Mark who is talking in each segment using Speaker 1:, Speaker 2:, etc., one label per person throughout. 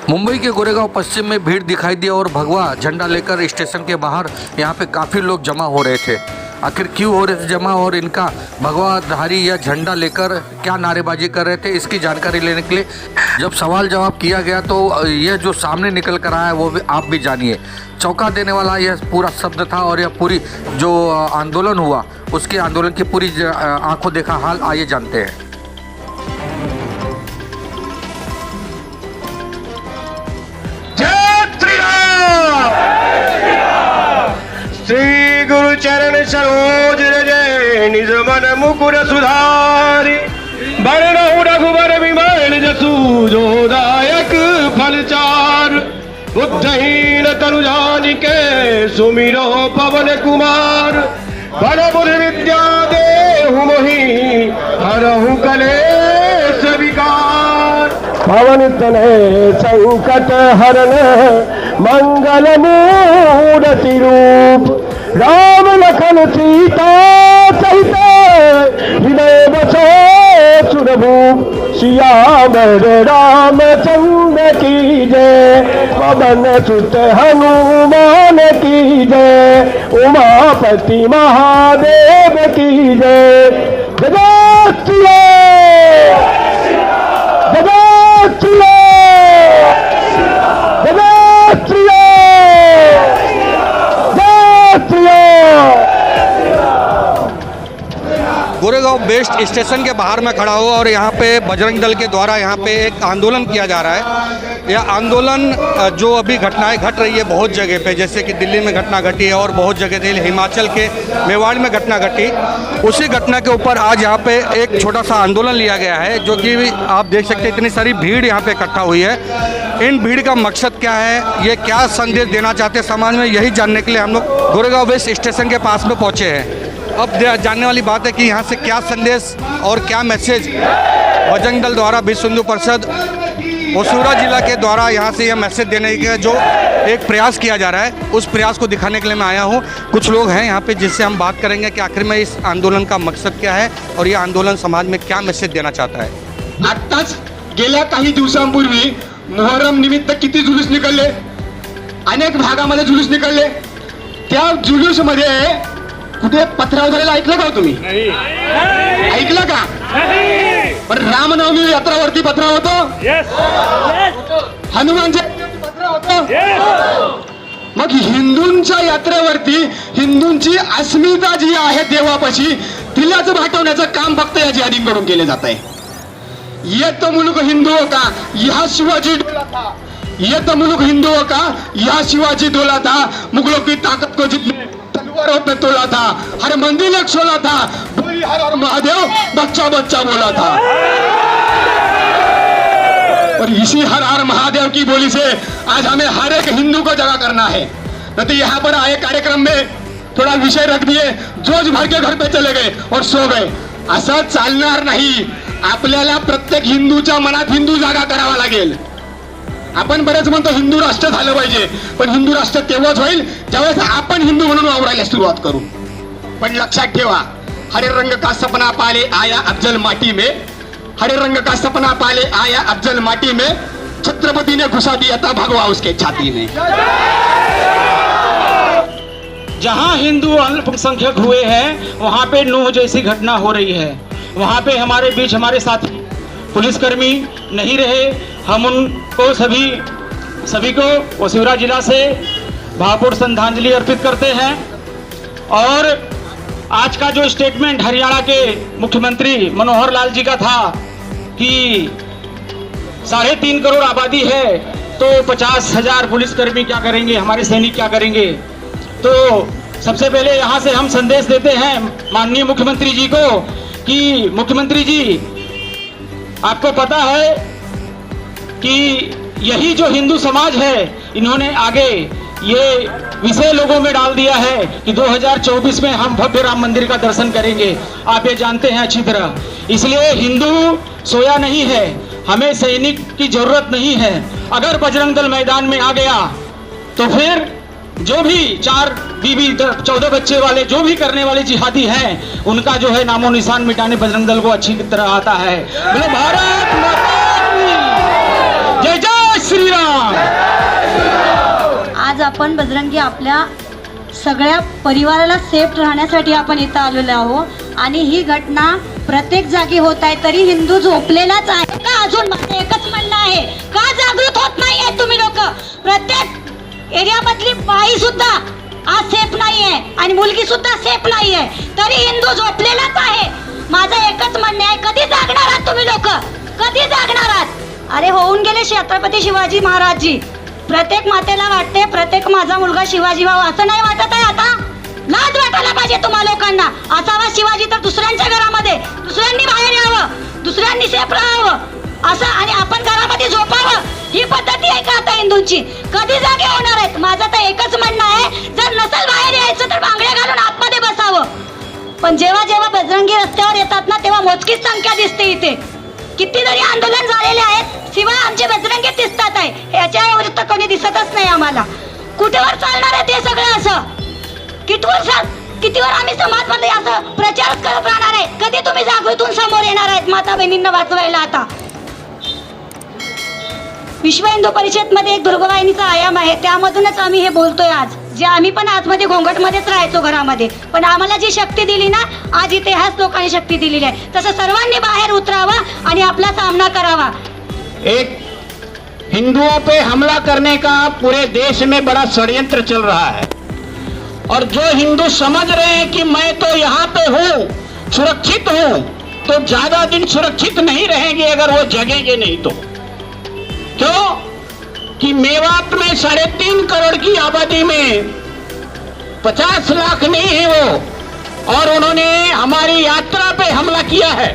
Speaker 1: मुंबई के गोरेगांव पश्चिम में भीड़ दिखाई दी और भगवा झंडा लेकर स्टेशन के बाहर यहाँ पे काफ़ी लोग जमा हो रहे थे। आखिर क्यों हो रहे थे जमा और इनका भगवाधारी या झंडा लेकर क्या नारेबाजी कर रहे थे, इसकी जानकारी लेने के लिए जब सवाल जवाब किया गया तो यह जो सामने निकल कर आया है वो भी आप भी जानिए। चौंका देने वाला यह पूरा शब्द था और यह पूरी जो आंदोलन हुआ उसके आंदोलन की पूरी आंखों देखा हाल आइए जानते हैं।
Speaker 2: श्री गुरु चरण सरोज रजे निज मन मुकुर सुधारि बरनहुँ रघुबर विमल जसु जो दायक फल चार। बुद्धहीन तनु जानिके सुमिरो पवन कुमार बल बुद्धि विद्या देहु मोहि हरहु कलेश विकार। पवन तनय संकट हरन मंगल मूर्ति रूप राम लखन सीता सहित हृदय बसो सुरभूप। सियावर रामचंद्र की जय पवन सुत हनुमान की जय उमापति महादेव की जय। जय श्री
Speaker 1: गोरेगांव बेस्ट स्टेशन के बाहर में खड़ा हुआ और यहाँ पे बजरंग दल के द्वारा यहाँ पे एक आंदोलन किया जा रहा है। यह आंदोलन जो अभी घटनाएं घट रही है बहुत जगह पे, जैसे कि दिल्ली में घटना घटी है और बहुत जगह थी, हिमाचल के मेवाड़ में घटना घटी, उसी घटना के ऊपर आज यहाँ पे एक छोटा सा आंदोलन लिया गया है जो कि आप देख सकते हैं इतनी सारी भीड़ यहाँ पे इकट्ठा हुई है। इन भीड़ का मकसद क्या है, ये क्या संदेश देना चाहते हैं समाज में, यही जानने के लिए हम लोग गोरेगांव बेस्ट स्टेशन के पास में पहुँचे हैं। अब जानने वाली बात है कि यहाँ से क्या संदेश और क्या मैसेज बजरंग दल द्वारा विश्व हिंदू परिषद होशंगाबाद जिला के द्वारा यहाँ से यह मैसेज देने का जो एक प्रयास किया जा रहा है, उस प्रयास को दिखाने के लिए मैं आया हूँ। कुछ लोग हैं यहाँ पे जिससे हम बात करेंगे कि आखिर में इस आंदोलन का मकसद क्या है और ये आंदोलन समाज में क्या मैसेज देना चाहता है।
Speaker 2: आत्ताच गेल्या काही दिवसांपूर्वी मोहरम निमित्त किती जुलूस निकलले, अनेक भागामध्ये जुलूस निकलले। त्या जुलूस मध्ये कुठे पथराव झालेला ऐकलं का तुम्ही? ऐकलं का? पण रामनवमी यात्रावरती पथराव होतो, हनुमान जयंती पथराव होतो। मग हिंदूंच्या यात्रेवरती हिंदूंची अस्मिता जी आहे देवापाशी तिलाच भाटवण्याचं काम फक्त या जिहादींकडून केले जात आहे। ये तो मुल्क हिंदुओं का यह शिवाजी डोला था, ये तो मुल्क हिंदुओं का यह शिवाजी डोला था। मुगलों की ताकत को जितने तलवारों पे तोला था, हर मंदिर एक सोला था, बोली हर हर महादेव बच्चा बच्चा बोला था। और इसी हर हर महादेव की बोली से आज हमें हर एक हिंदू को जगा करना है। तो यहाँ पर आए कार्यक्रम में थोड़ा विषय रख दिए, जोश भर के घर पे चले गए और सो गए, असं चालणार नाही। आपल्याला प्रत्येक हिंदूच्या मनात हिंदू जागा करावा लागेल। आपण बरेच म्हणतो हिंदू राष्ट्र झालं पाहिजे, पण हिंदू राष्ट्र तेव्हाच होईल ज्यावेळेस आपण हिंदू म्हणून वावरायला सुरुवात करू। पण लक्षात ठेवा, हरे रंग का सपना पाले आया अफजल माटी में, हरे रंग का सपना पाले आया अफजल माटी में, छत्रपति ने घुसा दिया था भगवा उसके छाती में।
Speaker 3: जहां हिंदू अल्पसंख्यक हुए हैं वहां पे नूह जैसी घटना हो रही है। वहां पे हमारे बीच हमारे साथी पुलिसकर्मी नहीं रहे। हम उनको सभी को होशंगाबाद जिला से भावपूर्ण श्रद्धांजलि अर्पित करते हैं। और आज का जो स्टेटमेंट हरियाणा के मुख्यमंत्री मनोहर लाल जी का था कि 3.5 करोड़ आबादी है तो 50,000 पुलिसकर्मी क्या करेंगे, हमारे सैनिक क्या करेंगे। तो सबसे पहले यहाँ से हम संदेश देते हैं माननीय मुख्यमंत्री जी को कि मुख्यमंत्री जी, आपको पता है कि यही जो हिंदू समाज है इन्होंने आगे ये विषय लोगों में डाल दिया है कि 2024 में हम भव्य राम मंदिर का दर्शन करेंगे। आप ये जानते हैं अच्छी तरह। इसलिए हिंदू सोया नहीं है, हमें सैनिक की जरूरत नहीं है। अगर बजरंग दल मैदान में आ गया तो फिर जो भी 4 बीबी 14 बच्चे वाले जो भी करने वाले जिहादी हैं उनका जो है नामो निशान मिटाने बजरंग दल को अच्छी तरह आता है। बोले भारत माता की जय, जय श्री राम।
Speaker 4: आपण बजरंगी आपल्या सगळ्या परिवाराला सेफ राहण्यासाठी आपण इथं आलेलो आहोत आणि ही घटना प्रत्येक जागी होत आहे, तरी हिंदू झोपलेलाच आहे का? अजून माझं एकच म्हणणं आहे, का जागृत होत नाही आहे तुम्ही लोक? प्रत्येक एरियामधली बाई सुद्धा आज सेफ नाही आहे आणि मुलगी सुद्धा सेफ नाही आहे, तरी हिंदू झोपलेलाच आहे. माझं एकच म्हणणं आहे, कधी जागणार आहात तुम्ही लोक? कधी जागणार आहात? अरे होऊन गेले छत्रपती शिवाजी महाराजजी. प्रत्येक मातेला वाटते प्रत्येक माझा मुलगा शिवाजी व्हावा, असं नाही वाटत आहे आता? लाज वाटायला पाहिजे तुम्हा लोकांना. असावा शिवाजी तर दुसऱ्यांच्या घरामध्ये, दुसऱ्यांनी बाहेर यावं, दुसऱ्यांनी सेफ राहावं असं, आणि आपण घरामध्ये झोपावं. ही पद्धती आहे का आता हिंदूंची? कधी जागे होणार आहेत? माझं तर एकच म्हणणं आहे, जर नसेल बाहेर यायचं तर बांगड्या घालून आतमध्ये बसावं. पण जेव्हा जेव्हा बजरंगी रस्त्यावर येतात ना, तेव्हा मोजकीच संख्या दिसते इथे. कितीतरी आंदोलन झालेले आहेत, शिवाय आमचे बजरंगी दिसतात आहे, याच्या व्यतिरिक्त कोणी दिसतच नाही आम्हाला. कुठेवर चालणार आहे ते सगळं? असं कितीवर आम्ही समाजमध्ये असं प्रचार करत राहणार आहे? कधी तुम्ही जागृतून समोर येणार आहेत माता बहिणींना वाचवायला? आता विश्व हिंदू परिषद मध्ये एक दुर्गवाहिनीचा आयाम आहे, त्यामधूनच आम्ही हे बोलतोय आज. जे आम्ही पण आतमध्ये घोंगटमध्येच राहायचो घरामध्ये, पण आम्हाला जी शक्ती दिली ना, आज इथे ह्याच लोकांनी शक्ती दिलेली आहे. तसं सर्वांनी बाहेर उतरावं आणि आपला सामना करावा.
Speaker 5: एक हिंदुओं पे हमला करने का पूरे देश में बड़ा षड्यंत्र चल रहा है, और जो हिंदू समझ रहे हैं कि मैं तो यहाँ पे हूँ, सुरक्षित हूँ, तो ज्यादा दिन सुरक्षित नहीं रहेंगे अगर वो जगेंगे नहीं तो. क्यों? कि मेवात में 3.5 करोड़ की आबादी में 50 लाख नहीं है वो, और उन्होंने हमारी यात्रा पे हमला किया है.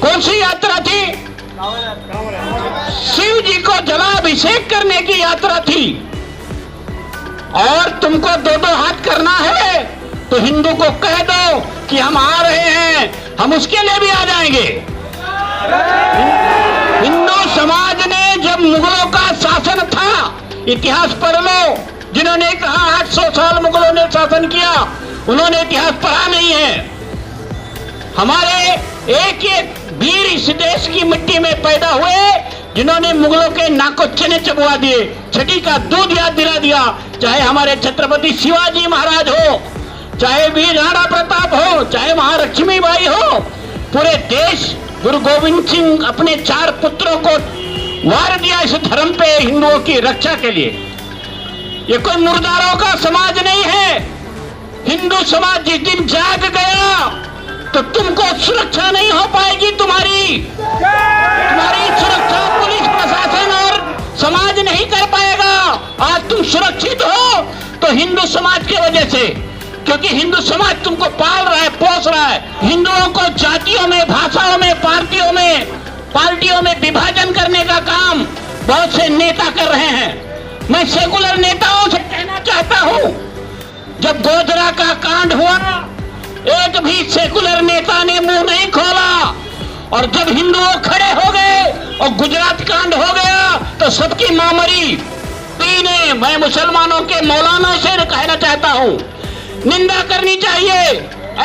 Speaker 5: कौन सी यात्रा थी? शिव जी को जलाभिषेक करने की यात्रा थी. और तुमको 2-2 हाथ करना है तो हिंदू को कह दो कि हम आ रहे हैं, हम उसके लिए भी आ जाएंगे. हिंदू समाज ने जब मुगलों का शासन था, इतिहास पढ़ लो, जिन्होंने कहा 800 साल मुगलों ने शासन किया, उन्होंने इतिहास पढ़ा नहीं है. हमारे एक एक वीर इस देश की मिट्टी में पैदा हुए, जिन्होंने मुगलों के नाको चने चबवा दिए, छठी का दूध याद दिला दिया. चाहे हमारे छत्रपति शिवाजी महाराज हो, चाहे वीर राणा प्रताप हो, चाहे महालक्ष्मीबाई हो, पूरे देश गुरु गोविंद सिंह अपने 4 पुत्रों को वार दिया इस धर्म पे, हिंदुओं की रक्षा के लिए. ये कोई मुर्दारों का समाज नहीं है. हिंदू समाज जिस दिन जाग गया तो तुमको सुरक्षा नहीं हो पाएगी. तुम्हारी सुरक्षा पुलिस प्रशासन और समाज नहीं कर पाएगा. आज तुम सुरक्षित हो तो हिंदू समाज की वजह से, क्योंकि हिंदू समाज तुमको पाल रहा है, पोस रहा है. हिंदुओं को जातियों में, भाषाओं में, पार्टियों में विभाजन करने का काम बहुत से नेता कर रहे हैं. मैं सेकुलर नेताओं से कहना चाहता हूं, जब गोधरा का कांड हुआ, एक भी सेकुलर नेता ने मुंह नहीं खोला, और जब हिंदुओं खड़े हो गए और गुजरात कांड हो गया तो सबकी मां मरी. मैं मुसलमानों के मौलाना से कहना चाहता हूं, निंदा करनी चाहिए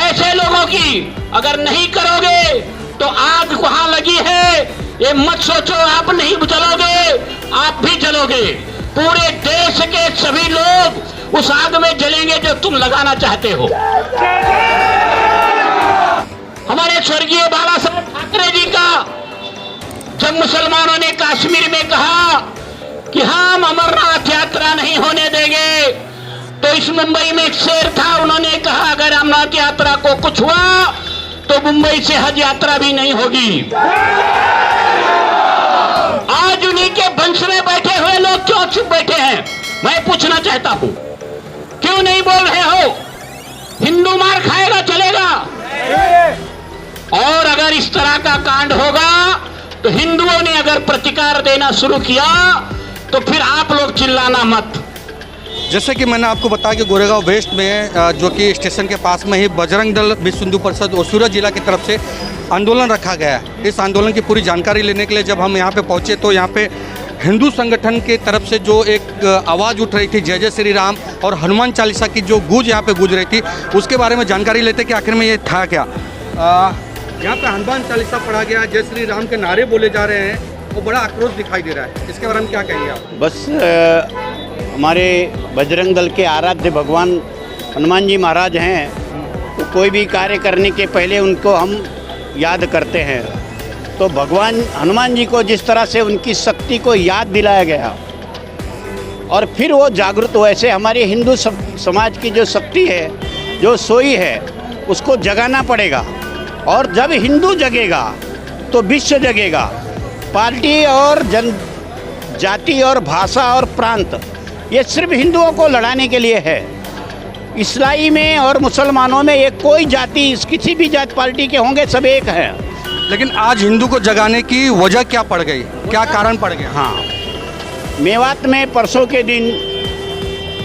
Speaker 5: ऐसे लोगों की. अगर नहीं करोगे तो आग वहां लगी है, ये मत सोचो आप नहीं जलोगे, आप भी जलोगे. पूरे देश के सभी लोग उस आग में जलेंगे जो तुम लगाना चाहते हो. हमारे स्वर्गीय बाला साहब ठाकरे जी का जब मुसलमानों ने कश्मीर में कहा कि हम अमरनाथ यात्रा नहीं होने देंगे, तो इस मुंबई में एक शेर था, उन्होंने कहा अगर अमरनाथ यात्रा को कुछ हुआ तो मुंबई से हज यात्रा भी नहीं होगी. आज उन्हीं के वंश में बैठे हुए लोग क्यों चुप बैठे हैं? मैं पूछना चाहता हूं, क्यों नहीं बोल रहे हो? हिंदू मार खाएगा चलेगा, और अगर इस तरह का कांड होगा तो हिंदुओं ने अगर प्रतिकार देना शुरू किया तो फिर आप लोग चिल्लाना मत.
Speaker 1: जैसे कि मैंने आपको बताया कि गोरेगांव वेस्ट में जो कि स्टेशन के पास में ही बजरंग दल विश्व हिंदू परिषद और सूरत जिला की तरफ से आंदोलन रखा गया है. इस आंदोलन की पूरी जानकारी लेने के लिए जब हम यहाँ पे पहुँचे तो यहाँ पे हिंदू संगठन के तरफ से जो एक आवाज़ उठ रही थी, जय जय श्री राम और हनुमान चालीसा की जो गूंज यहाँ पे गूंज रही थी, उसके बारे में जानकारी लेते कि आखिर में ये था क्या. यहाँ पे हनुमान चालीसा पढ़ा गया, जय श्री राम के नारे बोले जा रहे हैं, वो बड़ा आक्रोश दिखाई दे रहा है. इसके बारे में क्या कहेंगे आप?
Speaker 6: बस हमारे बजरंग दल के आराध्य भगवान हनुमान जी महाराज हैं, तो कोई भी कार्य करने के पहले उनको हम याद करते हैं। तो भगवान हनुमान जी को जिस तरह से उनकी शक्ति को याद दिलाया गया और फिर वो जागृत, वैसे हमारे हिंदू समाज की जो शक्ति है, जो सोई है, उसको जगाना पड़ेगा। और जब हिंदू जगेगा तो विश्व जगेगा। पार्टी और जाति और भाषा और प्रांत, ये सिर्फ हिंदुओं को लड़ाने के लिए है। इस्लामी में और मुसलमानों में ये कोई जाति, किसी भी जात पार्टी के होंगे, सब एक हैं।
Speaker 1: लेकिन आज हिंदू को जगाने की वजह क्या पड़ गई, क्या कारण पड़ गया?
Speaker 6: हाँ, मेवात में परसों के दिन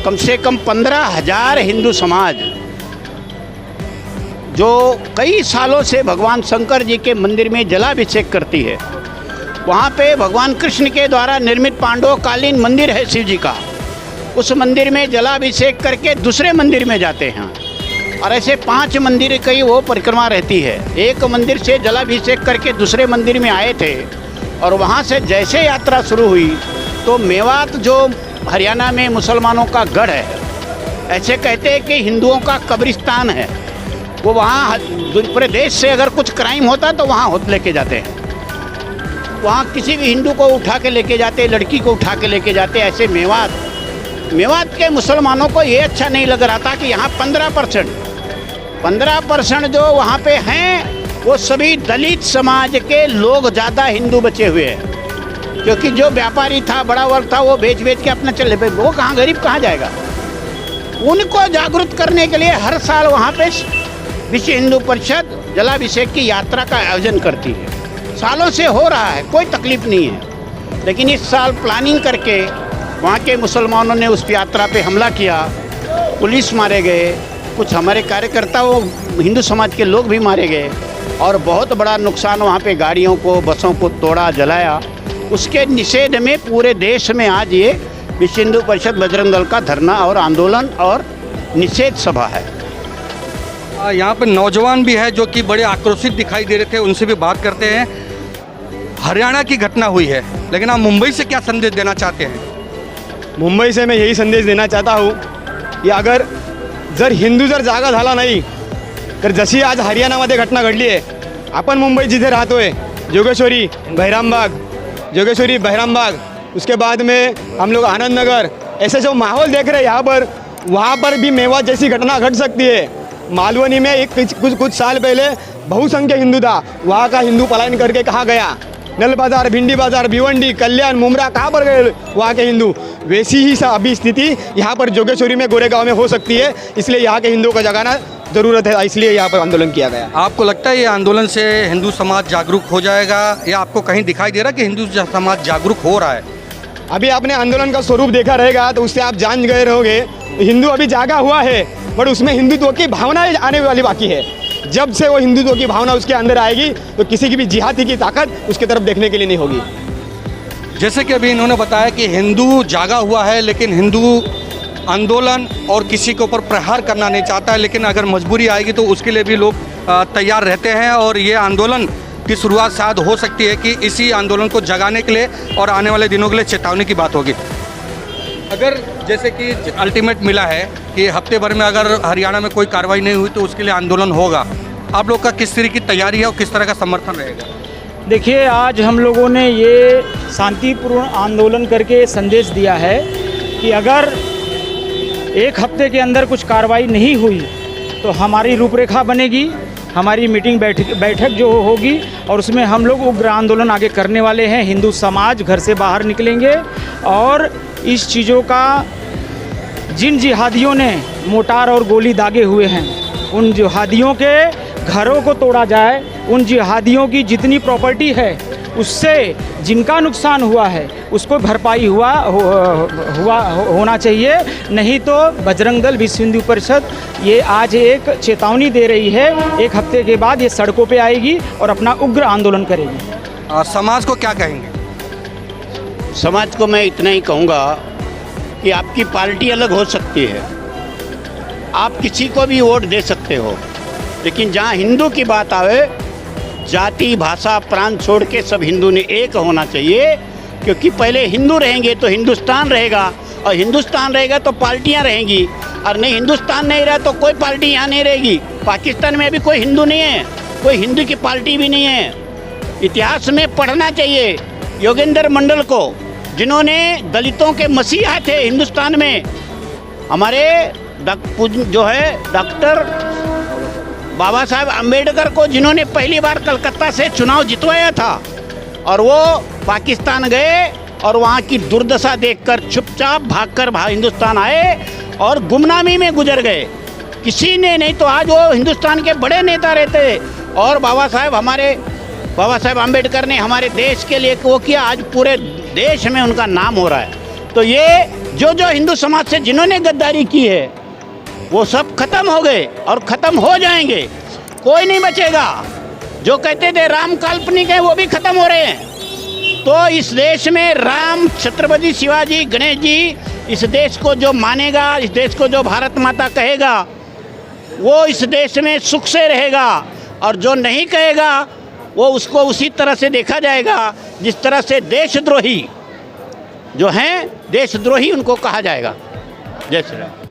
Speaker 6: कम से कम 15,000 हिंदू समाज, जो कई सालों से भगवान शंकर जी के मंदिर में जलाभिषेक करती है, वहाँ पे भगवान कृष्ण के द्वारा निर्मित पांडवकालीन मंदिर है शिव जी का, उस मंदिर में जलाभिषेक करके दूसरे मंदिर में जाते हैं। और ऐसे 5 मंदिर की वो परिक्रमा रहती है। एक मंदिर से जलाभिषेक करके दूसरे मंदिर में आए थे और वहाँ से जैसे यात्रा शुरू हुई तो मेवात, जो हरियाणा में मुसलमानों का गढ़ है, ऐसे कहते हैं कि हिंदुओं का कब्रिस्तान है, वो वहाँ पूरे देश से अगर कुछ क्राइम होता तो वहाँ लेके जाते हैं। वहाँ किसी भी हिंदू को उठा के लेके जाते, लड़की को उठा के लेके जाते। ऐसे मेवात के मुसलमानों को ये अच्छा नहीं लग रहा था कि यहाँ 15% जो वहाँ पे हैं वो सभी दलित समाज के लोग ज़्यादा हिंदू बचे हुए हैं, क्योंकि जो व्यापारी था, बड़ा वर्ग था, वो बेच के अपना चले गए। वो कहाँ, गरीब कहाँ जाएगा? उनको जागरूक करने के लिए हर साल वहाँ पे विश्व हिंदू परिषद जलाभिषेक की यात्रा का आयोजन करती है। सालों से हो रहा है, कोई तकलीफ नहीं है। लेकिन इस साल प्लानिंग करके वहाँ के मुसलमानों ने उस यात्रा पे हमला किया, पुलिस मारे गए, कुछ हमारे कार्यकर्ता, वो हिंदू समाज के लोग भी मारे गए और बहुत बड़ा नुकसान, वहाँ पे गाड़ियों को, बसों को तोड़ा, जलाया। उसके निषेध में पूरे देश में आज ये विश्व हिंदू परिषद बजरंग दल का धरना और आंदोलन और निषेध सभा है।
Speaker 1: यहाँ पे नौजवान भी है जो कि बड़े आक्रोशित दिखाई दे रहे थे, उनसे भी बात करते हैं। हरियाणा की घटना हुई है, लेकिन आप मुंबई से क्या संदेश देना चाहते हैं?
Speaker 2: मुंबई से मैं यही संदेश देना चाहता हूँ की अगर जर हिंदू जर जागा झाला नाही तर जशी आज हरियाणामध्ये घटना घडली आहे, आपण मुंबई जिथे राहतोय, जोगेश्वरी, बहरामबाग, उसके बाद में हम लोग आनंद नगर, ऐसे जो माहौल देख रहे हैं यहाँ पर, वहाँ पर भी मेवात जैसी घटना घट सकती है। मालवनी में कुछ साल पहले बहुसंख्यक हिंदू था, वहाँ का हिंदू पलायन करके कहाँ गया? नल बाजार, भिंडी बाजार, भिवंडी, कल्याण, मुमरा, कहाँ पर गए वहाँ के हिंदू? वैसी ही अभी स्थिति यहाँ पर जोगेश्वरी में, गोरेगांव में हो सकती है। इसलिए यहाँ के हिंदुओं को जगाना ज़रूरत है, इसलिए यहाँ पर आंदोलन किया गया।
Speaker 1: आपको लगता है ये आंदोलन से हिंदू समाज जागरूक हो जाएगा, या आपको कहीं दिखाई दे रहा है कि हिंदू समाज जागरूक हो रहा है?
Speaker 2: अभी आपने आंदोलन का स्वरूप देखा रहेगा तो उससे आप जान गए रहोगे, हिंदू अभी जागा हुआ है, बट उसमें हिंदुत्व की भावना आने वाली बाकी है। जब से वो हिंदुत्व की भावना उसके अंदर आएगी तो किसी की भी जिहादी की ताकत उसके तरफ देखने के लिए नहीं होगी।
Speaker 1: जैसे कि अभी इन्होंने बताया कि हिंदू जागा हुआ है, लेकिन हिंदू आंदोलन और किसी के ऊपर प्रहार करना नहीं चाहता है, लेकिन अगर मजबूरी आएगी तो उसके लिए भी लोग तैयार रहते हैं। और ये आंदोलन की शुरुआत शायद हो सकती है कि इसी आंदोलन को जगाने के लिए और आने वाले दिनों के लिए चेतावनी की बात होगी। अगर जैसे कि अल्टीमेट मिला है कि हफ्ते भर में अगर हरियाणा में कोई कार्रवाई नहीं हुई तो उसके लिए आंदोलन होगा, आप लोग का किस तरह की तैयारी है और किस तरह का समर्थन रहेगा?
Speaker 3: देखिए, आज हम लोगों ने ये शांतिपूर्ण आंदोलन करके संदेश दिया है कि अगर एक हफ्ते के अंदर कुछ कार्रवाई नहीं हुई तो हमारी रूपरेखा बनेगी, हमारी मीटिंग बैठक जो होगी और उसमें हम लोग उग्र आंदोलन आगे करने वाले हैं। हिंदू समाज घर से बाहर निकलेंगे और इस चीज़ों का, जिन जिहादियों ने मोटार और गोली दागे हुए हैं, उन जिहादियों के घरों को तोड़ा जाए, उन जिहादियों की जितनी प्रॉपर्टी है उससे जिनका नुकसान हुआ है उसको भरपाई होना चाहिए। नहीं तो बजरंग दल विश्व हिंदू परिषद ये आज एक चेतावनी दे रही है, एक हफ्ते के बाद ये सड़कों पे आएगी और अपना उग्र आंदोलन करेगी।
Speaker 1: समाज को क्या कहेंगे?
Speaker 6: समाज को मैं इतना ही कहूँगा कि आपकी पार्टी अलग हो सकती है, आप किसी को भी वोट दे सकते हो, लेकिन जहाँ हिंदू की बात आवे, जाति, भाषा, प्रांत छोड़ के सब हिंदू ने एक होना चाहिए। क्योंकि पहले हिंदू रहेंगे तो हिंदुस्तान रहेगा और हिंदुस्तान रहेगा तो पार्टियां रहेंगी, और नहीं हिंदुस्तान नहीं रहा तो कोई पार्टी यहाँ नहीं रहेगी। पाकिस्तान में अभी कोई हिंदू नहीं है, कोई हिंदू की पार्टी भी नहीं है। इतिहास में पढ़ना चाहिए योगेंद्र मंडल को, जिन्होंने दलितों के मसीहा थे हिंदुस्तान में। हमारे जो है डॉक्टर बाबा साहब अम्बेडकर को, जिन्होंने पहली बार कलकत्ता से चुनाव जितवाया था, और वो पाकिस्तान गए और वहाँ की दुर्दशा देखकर चुपचाप भागकर हिंदुस्तान आए और गुमनामी में गुजर गए। किसी ने नहीं तो आज वो हिंदुस्तान के बड़े नेता रहते। और बाबा साहब अम्बेडकर ने हमारे देश के लिए वो किया, आज पूरे देश में उनका नाम हो रहा है। तो ये जो हिंदू समाज से जिन्होंने गद्दारी की है वो सब खत्म हो गए और खत्म हो जाएंगे, कोई नहीं बचेगा। जो कहते थे राम काल्पनिक है वो भी खत्म हो रहे हैं। तो इस देश में राम, छत्रपति शिवाजी, गणेश जी, इस देश को जो मानेगा, इस देश को जो भारत माता कहेगा, वो इस देश में सुख से रहेगा। और जो नहीं कहेगा वो उसको उसी तरह से देखा जाएगा जिस तरह से देशद्रोही जो हैं, देशद्रोही उनको कहा जाएगा। जय श्री राम।